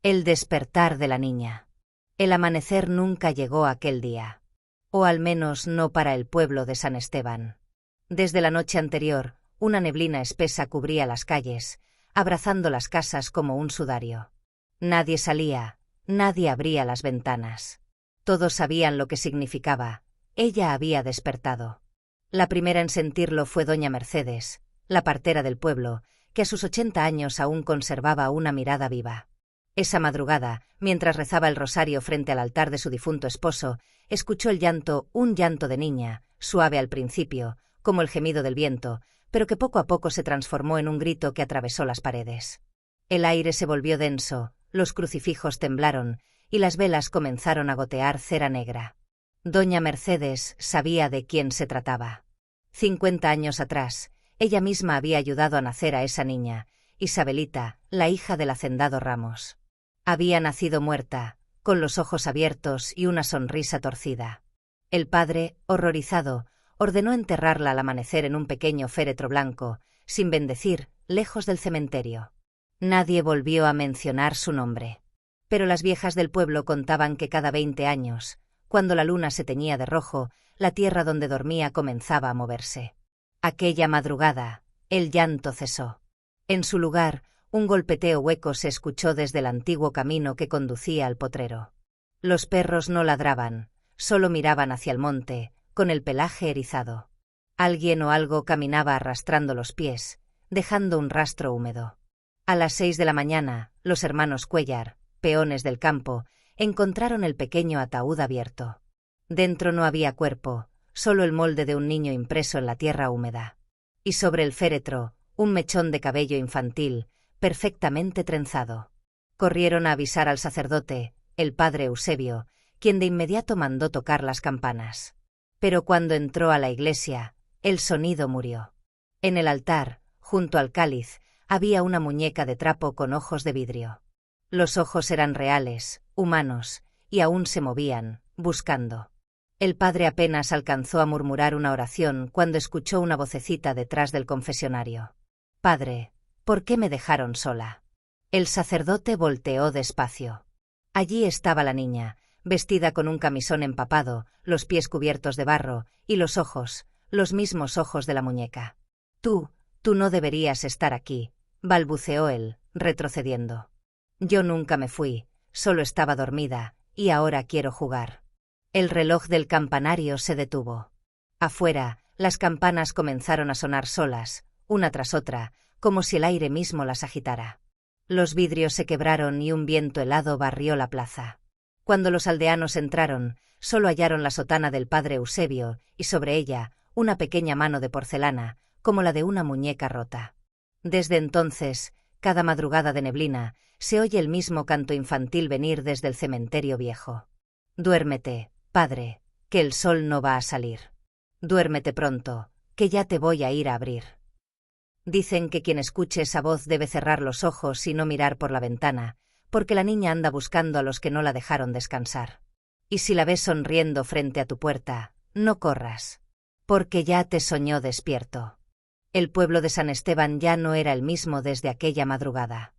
El despertar de la niña. El amanecer nunca llegó aquel día. O al menos no para el pueblo de San Esteban. Desde la noche anterior, una neblina espesa cubría las calles, abrazando las casas como un sudario. Nadie salía, nadie abría las ventanas. Todos sabían lo que significaba. Ella había despertado. La primera en sentirlo fue doña Mercedes, la partera del pueblo, que a sus 80 años aún conservaba una mirada viva. Esa madrugada, mientras rezaba el rosario frente al altar de su difunto esposo, escuchó el llanto, un llanto de niña, suave al principio, como el gemido del viento, pero que poco a poco se transformó en un grito que atravesó las paredes. El aire se volvió denso, los crucifijos temblaron, y las velas comenzaron a gotear cera negra. Doña Mercedes sabía de quién se trataba. 50 años atrás, ella misma había ayudado a nacer a esa niña, Isabelita, la hija del hacendado Ramos. Había nacido muerta, con los ojos abiertos y una sonrisa torcida. El padre, horrorizado, ordenó enterrarla al amanecer en un pequeño féretro blanco, sin bendecir, lejos del cementerio. Nadie volvió a mencionar su nombre. Pero las viejas del pueblo contaban que cada 20 años, cuando la luna se teñía de rojo, la tierra donde dormía comenzaba a moverse. Aquella madrugada, el llanto cesó. En su lugar, un golpeteo hueco se escuchó desde el antiguo camino que conducía al potrero. Los perros no ladraban, solo miraban hacia el monte, con el pelaje erizado. Alguien o algo caminaba arrastrando los pies, dejando un rastro húmedo. A las 6 de la mañana, los hermanos Cuéllar, peones del campo, encontraron el pequeño ataúd abierto. Dentro no había cuerpo, solo el molde de un niño impreso en la tierra húmeda. Y sobre el féretro, un mechón de cabello infantil, perfectamente trenzado. Corrieron a avisar al sacerdote, el padre Eusebio, quien de inmediato mandó tocar las campanas. Pero cuando entró a la iglesia, el sonido murió. En el altar, junto al cáliz, había una muñeca de trapo con ojos de vidrio. Los ojos eran reales, humanos, y aún se movían, buscando. El padre apenas alcanzó a murmurar una oración cuando escuchó una vocecita detrás del confesionario. «Padre, ¿por qué me dejaron sola?» El sacerdote volteó despacio. Allí estaba la niña, vestida con un camisón empapado, los pies cubiertos de barro, y los ojos, los mismos ojos de la muñeca. Tú no deberías estar aquí», balbuceó él, retrocediendo. «Yo nunca me fui, solo estaba dormida, y ahora quiero jugar». El reloj del campanario se detuvo. Afuera, las campanas comenzaron a sonar solas, una tras otra, como si el aire mismo las agitara. Los vidrios se quebraron y un viento helado barrió la plaza. Cuando los aldeanos entraron, solo hallaron la sotana del padre Eusebio, y sobre ella, una pequeña mano de porcelana, como la de una muñeca rota. Desde entonces, cada madrugada de neblina, se oye el mismo canto infantil venir desde el cementerio viejo. «Duérmete, padre, que el sol no va a salir. Duérmete pronto, que ya te voy a ir a abrir». Dicen que quien escuche esa voz debe cerrar los ojos y no mirar por la ventana, porque la niña anda buscando a los que no la dejaron descansar. Y si la ves sonriendo frente a tu puerta, no corras, porque ya te soñó despierto. El pueblo de San Esteban ya no era el mismo desde aquella madrugada.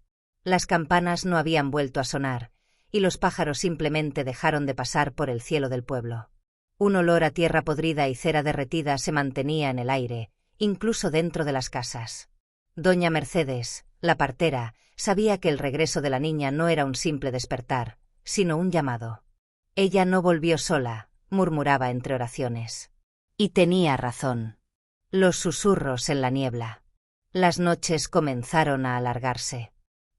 Las campanas no habían vuelto a sonar, y los pájaros simplemente dejaron de pasar por el cielo del pueblo. Un olor a tierra podrida y cera derretida se mantenía en el aire, incluso dentro de las casas. Doña Mercedes, la partera, sabía que el regreso de la niña no era un simple despertar, sino un llamado. Ella no volvió sola, murmuraba entre oraciones. Y tenía razón. Los susurros en la niebla. Las noches comenzaron a alargarse.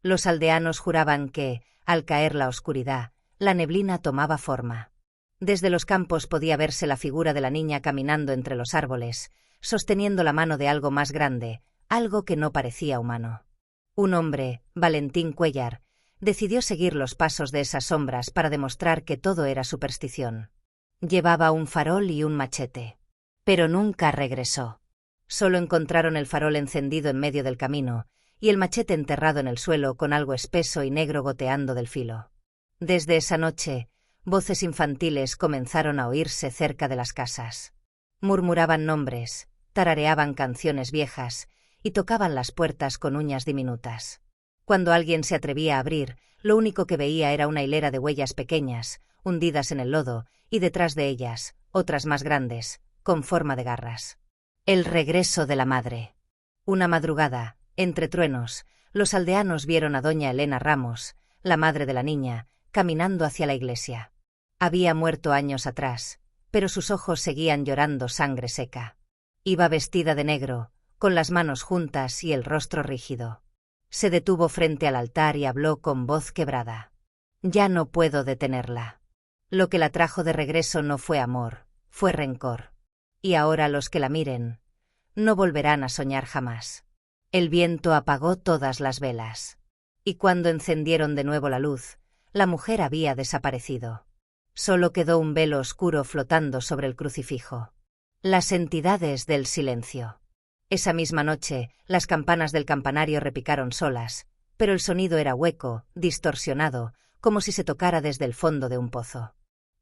Los aldeanos juraban que, al caer la oscuridad, la neblina tomaba forma. Desde los campos podía verse la figura de la niña caminando entre los árboles, sosteniendo la mano de algo más grande, algo que no parecía humano. Un hombre, Valentín Cuéllar, decidió seguir los pasos de esas sombras para demostrar que todo era superstición. Llevaba un farol y un machete. Pero nunca regresó. Solo encontraron el farol encendido en medio del camino, y el machete enterrado en el suelo con algo espeso y negro goteando del filo. Desde esa noche, voces infantiles comenzaron a oírse cerca de las casas. Murmuraban nombres, tarareaban canciones viejas, y tocaban las puertas con uñas diminutas. Cuando alguien se atrevía a abrir, lo único que veía era una hilera de huellas pequeñas, hundidas en el lodo, y detrás de ellas, otras más grandes, con forma de garras. El regreso de la madre. Una madrugada, entre truenos, los aldeanos vieron a doña Elena Ramos, la madre de la niña, caminando hacia la iglesia. Había muerto años atrás, pero sus ojos seguían llorando sangre seca. Iba vestida de negro, con las manos juntas y el rostro rígido. Se detuvo frente al altar y habló con voz quebrada. Ya no puedo detenerla. Lo que la trajo de regreso no fue amor, fue rencor. Y ahora los que la miren, no volverán a soñar jamás. El viento apagó todas las velas. Y cuando encendieron de nuevo la luz, la mujer había desaparecido. Solo quedó un velo oscuro flotando sobre el crucifijo. Las entidades del silencio. Esa misma noche, las campanas del campanario repicaron solas, pero el sonido era hueco, distorsionado, como si se tocara desde el fondo de un pozo.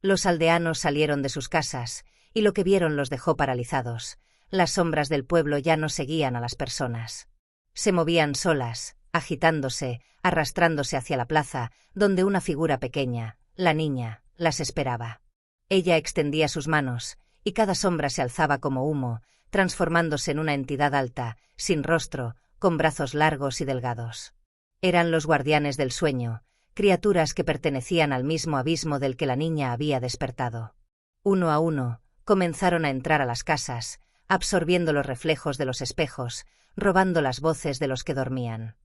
Los aldeanos salieron de sus casas, y lo que vieron los dejó paralizados. Las sombras del pueblo ya no seguían a las personas. Se movían solas, agitándose, arrastrándose hacia la plaza, donde una figura pequeña, la niña, las esperaba. Ella extendía sus manos, y cada sombra se alzaba como humo, transformándose en una entidad alta, sin rostro, con brazos largos y delgados. Eran los guardianes del sueño, criaturas que pertenecían al mismo abismo del que la niña había despertado. Uno a uno, comenzaron a entrar a las casas, absorbiendo los reflejos de los espejos, robando las voces de los que dormían.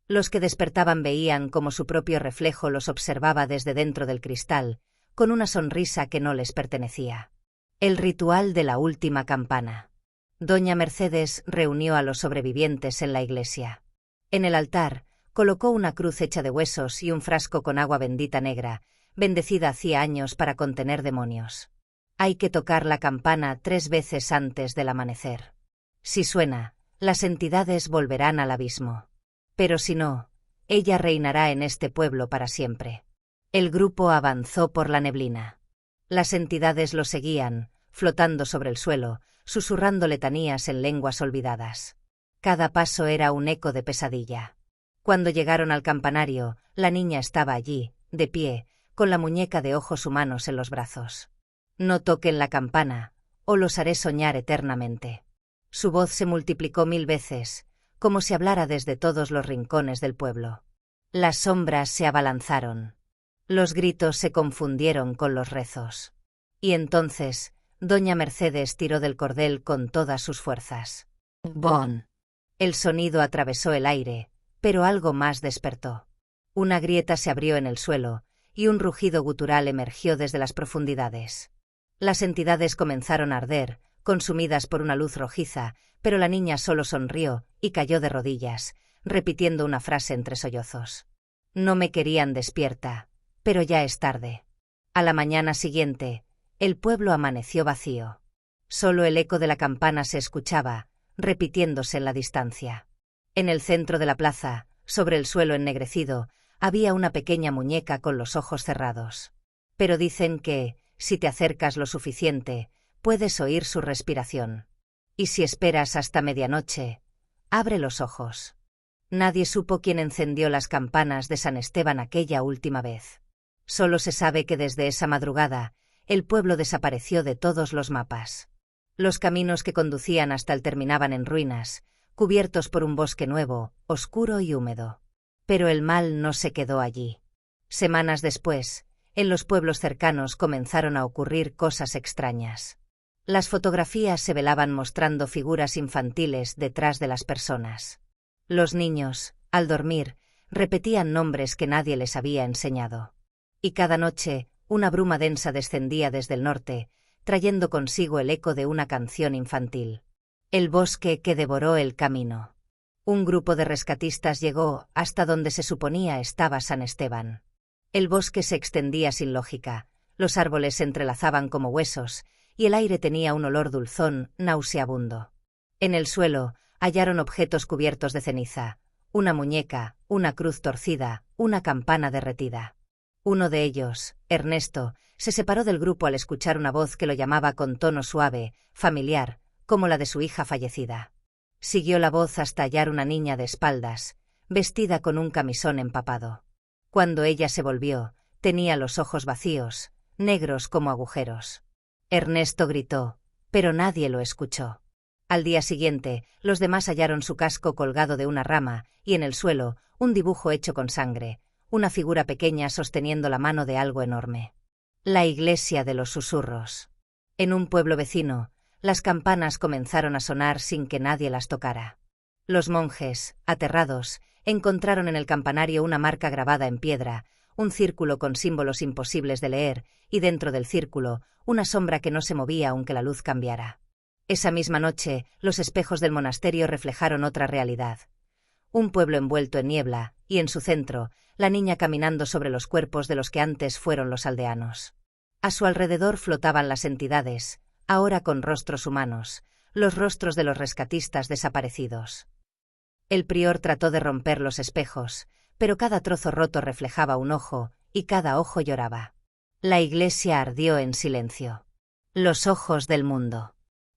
Los que despertaban veían como su propio reflejo los observaba desde dentro del cristal, con una sonrisa que no les pertenecía. El ritual de la última campana. Doña Mercedes reunió a los sobrevivientes en la iglesia. En el altar, colocó una cruz hecha de huesos y un frasco con agua bendita negra, bendecida hacía años para contener demonios. Hay que tocar la campana 3 veces antes del amanecer. Si suena, las entidades volverán al abismo. Pero si no, ella reinará en este pueblo para siempre. El grupo avanzó por la neblina. Las entidades lo seguían, flotando sobre el suelo, susurrando letanías en lenguas olvidadas. Cada paso era un eco de pesadilla. Cuando llegaron al campanario, la niña estaba allí, de pie, con la muñeca de ojos humanos en los brazos. No toquen la campana, o los haré soñar eternamente. Su voz se multiplicó 1000 veces, como si hablara desde todos los rincones del pueblo. Las sombras se abalanzaron. Los gritos se confundieron con los rezos. Y entonces, doña Mercedes tiró del cordel con todas sus fuerzas. ¡Bon! El sonido atravesó el aire, pero algo más despertó. Una grieta se abrió en el suelo, y un rugido gutural emergió desde las profundidades. Las entidades comenzaron a arder, consumidas por una luz rojiza, pero la niña solo sonrió y cayó de rodillas, repitiendo una frase entre sollozos. No me querían despierta, pero ya es tarde. A la mañana siguiente, el pueblo amaneció vacío. Solo el eco de la campana se escuchaba, repitiéndose en la distancia. En el centro de la plaza, sobre el suelo ennegrecido, había una pequeña muñeca con los ojos cerrados. Pero dicen que, si te acercas lo suficiente, puedes oír su respiración. Y si esperas hasta medianoche, abre los ojos. Nadie supo quién encendió las campanas de San Esteban aquella última vez. Solo se sabe que desde esa madrugada, el pueblo desapareció de todos los mapas. Los caminos que conducían hasta él terminaban en ruinas, cubiertos por un bosque nuevo, oscuro y húmedo. Pero el mal no se quedó allí. Semanas después, en los pueblos cercanos comenzaron a ocurrir cosas extrañas. Las fotografías se velaban mostrando figuras infantiles detrás de las personas. Los niños, al dormir, repetían nombres que nadie les había enseñado. Y cada noche, una bruma densa descendía desde el norte, trayendo consigo el eco de una canción infantil. El bosque que devoró el camino. Un grupo de rescatistas llegó hasta donde se suponía estaba San Esteban. El bosque se extendía sin lógica, los árboles se entrelazaban como huesos, y el aire tenía un olor dulzón, nauseabundo. En el suelo, hallaron objetos cubiertos de ceniza, una muñeca, una cruz torcida, una campana derretida. Uno de ellos, Ernesto, se separó del grupo al escuchar una voz que lo llamaba con tono suave, familiar, como la de su hija fallecida. Siguió la voz hasta hallar una niña de espaldas, vestida con un camisón empapado. Cuando ella se volvió, tenía los ojos vacíos, negros como agujeros. Ernesto gritó, pero nadie lo escuchó. Al día siguiente, los demás hallaron su casco colgado de una rama, y en el suelo, un dibujo hecho con sangre, una figura pequeña sosteniendo la mano de algo enorme. La iglesia de los susurros. En un pueblo vecino, las campanas comenzaron a sonar sin que nadie las tocara. Los monjes, aterrados, encontraron en el campanario una marca grabada en piedra, un círculo con símbolos imposibles de leer, y dentro del círculo, una sombra que no se movía aunque la luz cambiara. Esa misma noche, los espejos del monasterio reflejaron otra realidad. Un pueblo envuelto en niebla, y en su centro, la niña caminando sobre los cuerpos de los que antes fueron los aldeanos. A su alrededor flotaban las entidades, ahora con rostros humanos, los rostros de los rescatistas desaparecidos. El prior trató de romper los espejos, pero cada trozo roto reflejaba un ojo, y cada ojo lloraba. La iglesia ardió en silencio. Los ojos del mundo.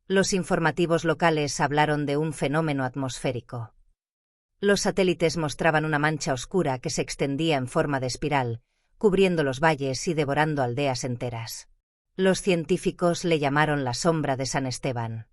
Los informativos locales hablaron de un fenómeno atmosférico. Los satélites mostraban una mancha oscura que se extendía en forma de espiral, cubriendo los valles y devorando aldeas enteras. Los científicos le llamaron la sombra de San Esteban.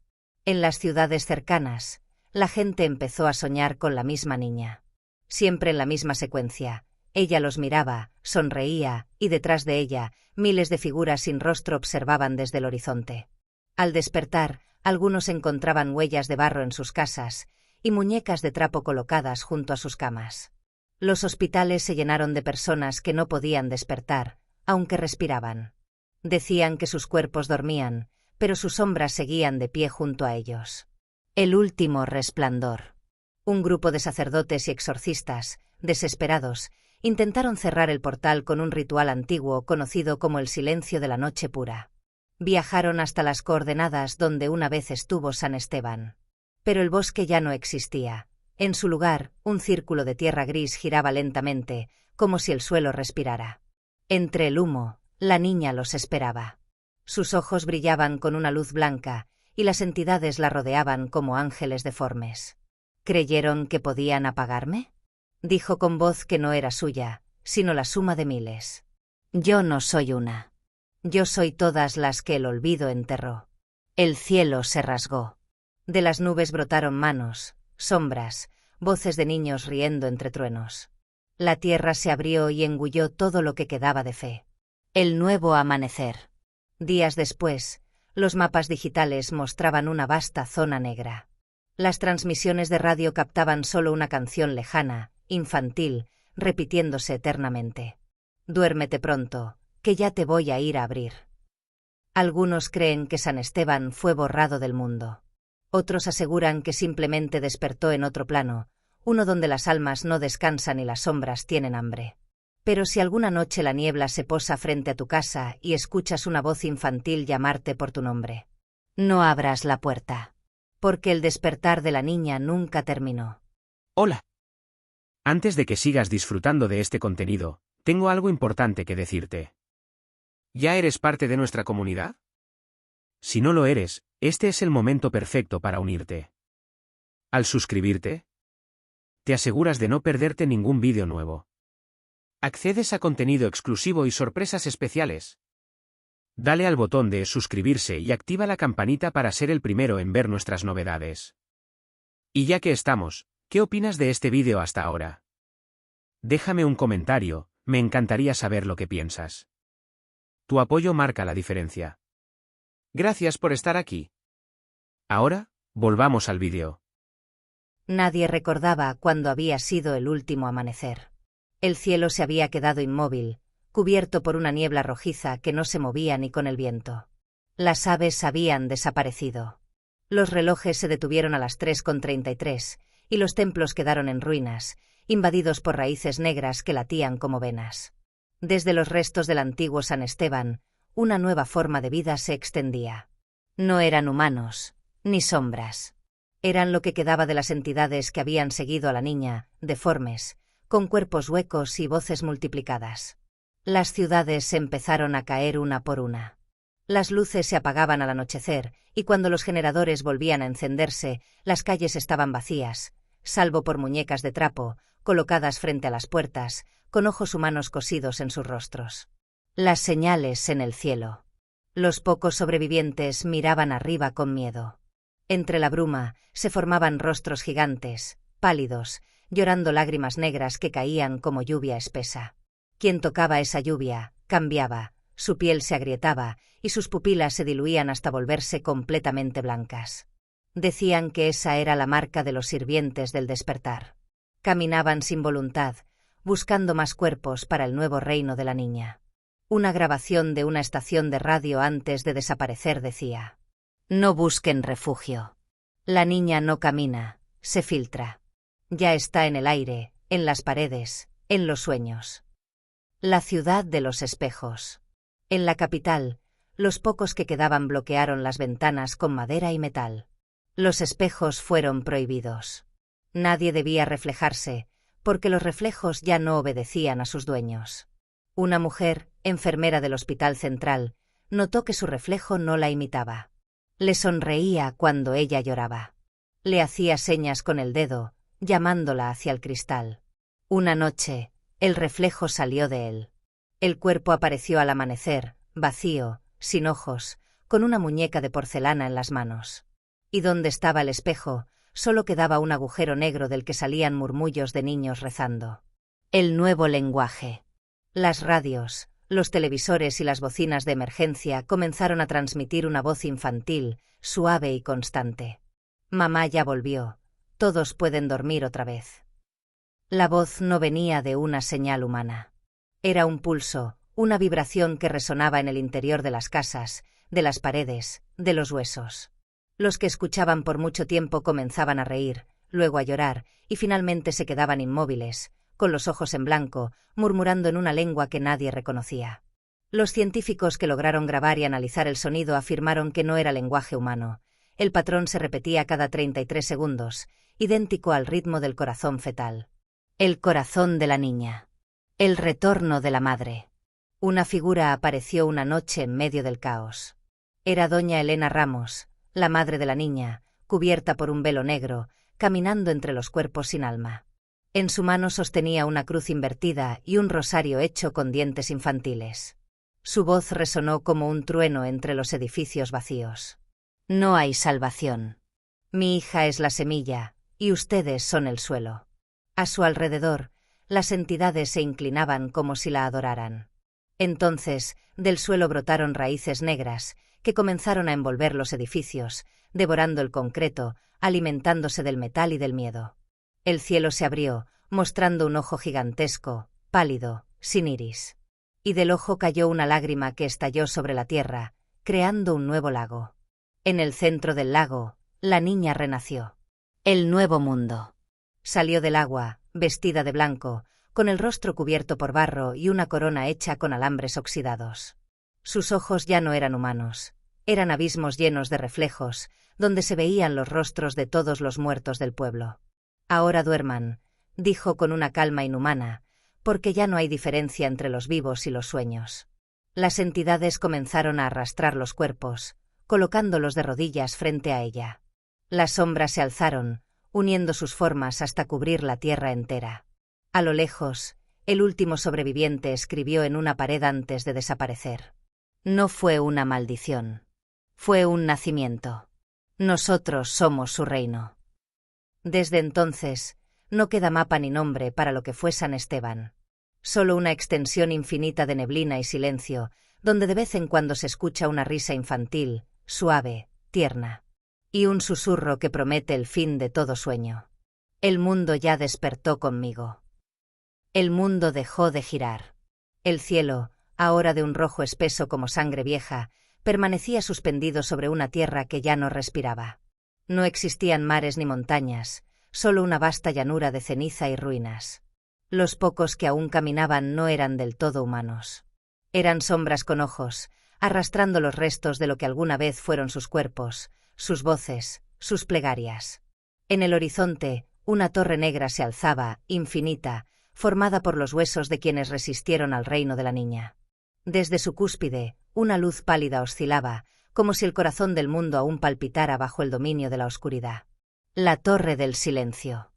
En las ciudades cercanas, la gente empezó a soñar con la misma niña. Siempre en la misma secuencia. Ella los miraba, sonreía, y detrás de ella, miles de figuras sin rostro observaban desde el horizonte. Al despertar, algunos encontraban huellas de barro en sus casas, y muñecas de trapo colocadas junto a sus camas. Los hospitales se llenaron de personas que no podían despertar, aunque respiraban. Decían que sus cuerpos dormían, pero sus sombras seguían de pie junto a ellos. El último resplandor. Un grupo de sacerdotes y exorcistas, desesperados, intentaron cerrar el portal con un ritual antiguo conocido como el silencio de la noche pura. Viajaron hasta las coordenadas donde una vez estuvo San Esteban. Pero el bosque ya no existía. En su lugar, un círculo de tierra gris giraba lentamente, como si el suelo respirara. Entre el humo, la niña los esperaba. Sus ojos brillaban con una luz blanca, y las entidades la rodeaban como ángeles deformes. ¿Creyeron que podían apagarme? Dijo con voz que no era suya, sino la suma de miles. Yo no soy una. Yo soy todas las que el olvido enterró. El cielo se rasgó. De las nubes brotaron manos, sombras, voces de niños riendo entre truenos. La tierra se abrió y engulló todo lo que quedaba de fe. El nuevo amanecer. Días después, los mapas digitales mostraban una vasta zona negra. Las transmisiones de radio captaban solo una canción lejana, infantil, repitiéndose eternamente. Duérmete pronto, que ya te voy a ir a abrir. Algunos creen que San Esteban fue borrado del mundo. Otros aseguran que simplemente despertó en otro plano, uno donde las almas no descansan y las sombras tienen hambre. Pero si alguna noche la niebla se posa frente a tu casa y escuchas una voz infantil llamarte por tu nombre, no abras la puerta, porque el despertar de la niña nunca terminó. Hola. Antes de que sigas disfrutando de este contenido, tengo algo importante que decirte. ¿Ya eres parte de nuestra comunidad? Si no lo eres, este es el momento perfecto para unirte. Al suscribirte, te aseguras de no perderte ningún vídeo nuevo. Accedes a contenido exclusivo y sorpresas especiales. Dale al botón de suscribirse y activa la campanita para ser el primero en ver nuestras novedades. Y ya que estamos, ¿qué opinas de este vídeo hasta ahora? Déjame un comentario, me encantaría saber lo que piensas. Tu apoyo marca la diferencia. Gracias por estar aquí. Ahora, volvamos al vídeo. Nadie recordaba cuándo había sido el último amanecer. El cielo se había quedado inmóvil, cubierto por una niebla rojiza que no se movía ni con el viento. Las aves habían desaparecido. Los relojes se detuvieron a las 3:33, y los templos quedaron en ruinas, invadidos por raíces negras que latían como venas. Desde los restos del antiguo San Esteban, una nueva forma de vida se extendía. No eran humanos, ni sombras. Eran lo que quedaba de las entidades que habían seguido a la niña, deformes, con cuerpos huecos y voces multiplicadas. Las ciudades empezaron a caer una por una. Las luces se apagaban al anochecer, y cuando los generadores volvían a encenderse, las calles estaban vacías, salvo por muñecas de trapo, colocadas frente a las puertas, con ojos humanos cosidos en sus rostros. Las señales en el cielo. Los pocos sobrevivientes miraban arriba con miedo. Entre la bruma se formaban rostros gigantes, pálidos, llorando lágrimas negras que caían como lluvia espesa. Quien tocaba esa lluvia, cambiaba, su piel se agrietaba y sus pupilas se diluían hasta volverse completamente blancas. Decían que esa era la marca de los sirvientes del despertar. Caminaban sin voluntad, buscando más cuerpos para el nuevo reino de la niña. Una grabación de una estación de radio antes de desaparecer decía: no busquen refugio. La niña no camina, se filtra. Ya está en el aire, en las paredes, en los sueños. La ciudad de los espejos. En la capital, los pocos que quedaban bloquearon las ventanas con madera y metal. Los espejos fueron prohibidos. Nadie debía reflejarse, porque los reflejos ya no obedecían a sus dueños. Una mujer, enfermera del hospital central, notó que su reflejo no la imitaba. Le sonreía cuando ella lloraba. Le hacía señas con el dedo, llamándola hacia el cristal. Una noche, el reflejo salió de él. El cuerpo apareció al amanecer, vacío, sin ojos, con una muñeca de porcelana en las manos. Y donde estaba el espejo, solo quedaba un agujero negro del que salían murmullos de niños rezando. El nuevo lenguaje. Las radios, los televisores y las bocinas de emergencia comenzaron a transmitir una voz infantil, suave y constante. Mamá ya volvió. Todos pueden dormir otra vez. La voz no venía de una señal humana. Era un pulso, una vibración que resonaba en el interior de las casas, de las paredes, de los huesos. Los que escuchaban por mucho tiempo comenzaban a reír, luego a llorar, y finalmente se quedaban inmóviles, con los ojos en blanco, murmurando en una lengua que nadie reconocía. Los científicos que lograron grabar y analizar el sonido afirmaron que no era lenguaje humano. El patrón se repetía cada 33 segundos, idéntico al ritmo del corazón fetal. El corazón de la niña. El retorno de la madre. Una figura apareció una noche en medio del caos. Era doña Elena Ramos, la madre de la niña, cubierta por un velo negro, caminando entre los cuerpos sin alma. En su mano sostenía una cruz invertida y un rosario hecho con dientes infantiles. Su voz resonó como un trueno entre los edificios vacíos. No hay salvación. Mi hija es la semilla, y ustedes son el suelo. A su alrededor, las entidades se inclinaban como si la adoraran. Entonces, del suelo brotaron raíces negras, que comenzaron a envolver los edificios, devorando el concreto, alimentándose del metal y del miedo. El cielo se abrió, mostrando un ojo gigantesco, pálido, sin iris. Y del ojo cayó una lágrima que estalló sobre la tierra, creando un nuevo lago. En el centro del lago, la niña renació. El nuevo mundo. Salió del agua, vestida de blanco, con el rostro cubierto por barro y una corona hecha con alambres oxidados. Sus ojos ya no eran humanos, eran abismos llenos de reflejos, donde se veían los rostros de todos los muertos del pueblo. Ahora duerman, dijo con una calma inhumana, porque ya no hay diferencia entre los vivos y los sueños. Las entidades comenzaron a arrastrar los cuerpos, colocándolos de rodillas frente a ella. Las sombras se alzaron, uniendo sus formas hasta cubrir la tierra entera. A lo lejos, el último sobreviviente escribió en una pared antes de desaparecer. No fue una maldición. Fue un nacimiento. Nosotros somos su reino. Desde entonces, no queda mapa ni nombre para lo que fue San Esteban. Solo una extensión infinita de neblina y silencio, donde de vez en cuando se escucha una risa infantil, suave, tierna. Y un susurro que promete el fin de todo sueño. El mundo ya despertó conmigo. El mundo dejó de girar. El cielo, ahora de un rojo espeso como sangre vieja, permanecía suspendido sobre una tierra que ya no respiraba. No existían mares ni montañas, solo una vasta llanura de ceniza y ruinas. Los pocos que aún caminaban no eran del todo humanos. Eran sombras con ojos, arrastrando los restos de lo que alguna vez fueron sus cuerpos, sus voces, sus plegarias. En el horizonte, una torre negra se alzaba, infinita, formada por los huesos de quienes resistieron al reino de la niña. Desde su cúspide, una luz pálida oscilaba, como si el corazón del mundo aún palpitara bajo el dominio de la oscuridad. La torre del silencio.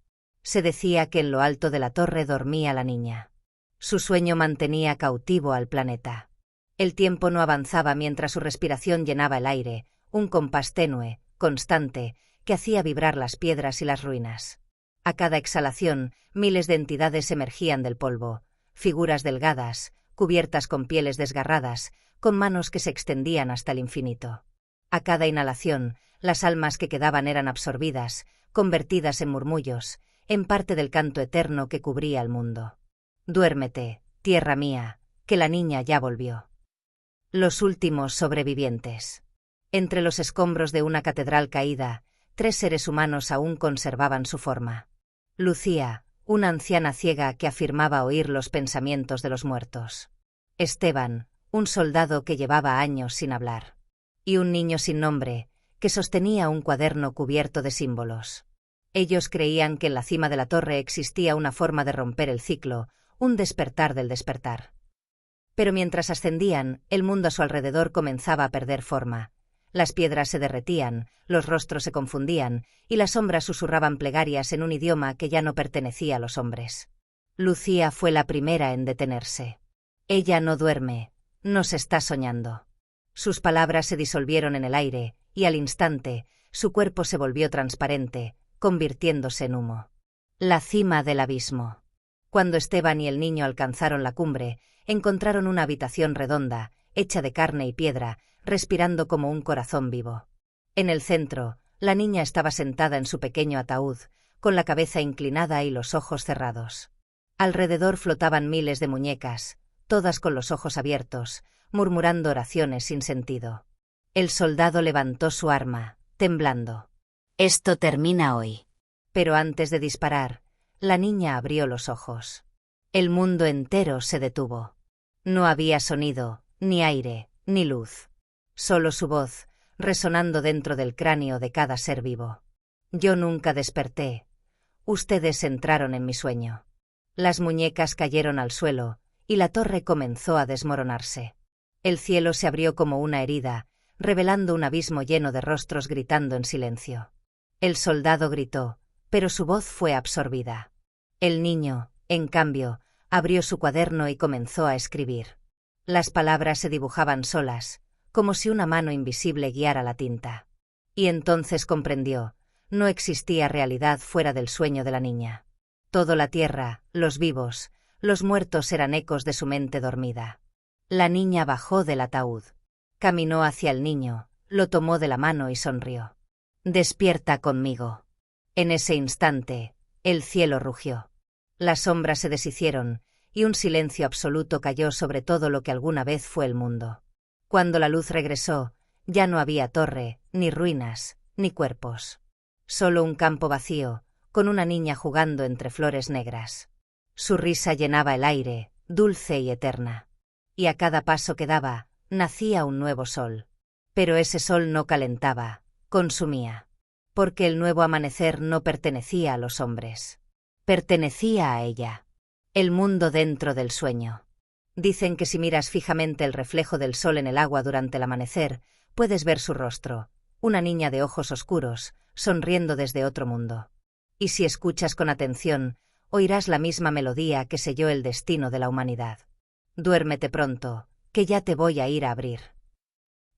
Se decía que en lo alto de la torre dormía la niña. Su sueño mantenía cautivo al planeta. El tiempo no avanzaba mientras su respiración llenaba el aire, un compás tenue, constante, que hacía vibrar las piedras y las ruinas. A cada exhalación, miles de entidades emergían del polvo, figuras delgadas, cubiertas con pieles desgarradas, con manos que se extendían hasta el infinito. A cada inhalación, las almas que quedaban eran absorbidas, convertidas en murmullos, en parte del canto eterno que cubría el mundo. Duérmete, tierra mía, que la niña ya volvió. Los últimos sobrevivientes. Entre los escombros de una catedral caída, 3 seres humanos aún conservaban su forma. Lucía, una anciana ciega que afirmaba oír los pensamientos de los muertos. Esteban, un soldado que llevaba años sin hablar. Y un niño sin nombre, que sostenía un cuaderno cubierto de símbolos. Ellos creían que en la cima de la torre existía una forma de romper el ciclo, un despertar del despertar. Pero mientras ascendían, el mundo a su alrededor comenzaba a perder forma. Las piedras se derretían, los rostros se confundían, y las sombras susurraban plegarias en un idioma que ya no pertenecía a los hombres. Lucía fue la primera en detenerse. Ella no duerme, nos está soñando. Sus palabras se disolvieron en el aire, y al instante, su cuerpo se volvió transparente, convirtiéndose en humo. La cima del abismo. Cuando Esteban y el niño alcanzaron la cumbre, encontraron una habitación redonda, hecha de carne y piedra, respirando como un corazón vivo. En el centro, la niña estaba sentada en su pequeño ataúd, con la cabeza inclinada y los ojos cerrados. Alrededor flotaban miles de muñecas, todas con los ojos abiertos, murmurando oraciones sin sentido. El soldado levantó su arma, temblando. Esto termina hoy. Pero antes de disparar, la niña abrió los ojos. El mundo entero se detuvo. No había sonido, ni aire, ni luz. Solo su voz, resonando dentro del cráneo de cada ser vivo. Yo nunca desperté. Ustedes entraron en mi sueño. Las muñecas cayeron al suelo, y la torre comenzó a desmoronarse. El cielo se abrió como una herida, revelando un abismo lleno de rostros gritando en silencio. El soldado gritó, pero su voz fue absorbida. El niño, en cambio, abrió su cuaderno y comenzó a escribir. Las palabras se dibujaban solas, como si una mano invisible guiara la tinta. Y entonces comprendió, no existía realidad fuera del sueño de la niña. Toda la tierra, los vivos, los muertos eran ecos de su mente dormida. La niña bajó del ataúd. Caminó hacia el niño, lo tomó de la mano y sonrió. «Despierta conmigo». En ese instante, el cielo rugió. Las sombras se deshicieron, y un silencio absoluto cayó sobre todo lo que alguna vez fue el mundo. Cuando la luz regresó, ya no había torre, ni ruinas, ni cuerpos. Solo un campo vacío, con una niña jugando entre flores negras. Su risa llenaba el aire, dulce y eterna. Y a cada paso que daba, nacía un nuevo sol. Pero ese sol no calentaba, consumía. Porque el nuevo amanecer no pertenecía a los hombres. Pertenecía a ella. El mundo dentro del sueño. Dicen que si miras fijamente el reflejo del sol en el agua durante el amanecer, puedes ver su rostro, una niña de ojos oscuros, sonriendo desde otro mundo. Y si escuchas con atención, oirás la misma melodía que selló el destino de la humanidad. Duérmete pronto, que ya te voy a ir a abrir.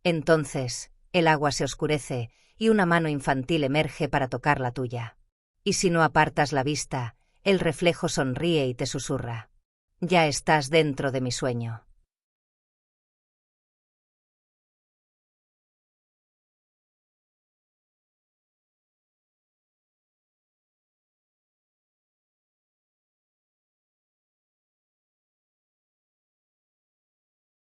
Entonces, el agua se oscurece, y una mano infantil emerge para tocar la tuya. Y si no apartas la vista, el reflejo sonríe y te susurra. Ya estás dentro de mi sueño.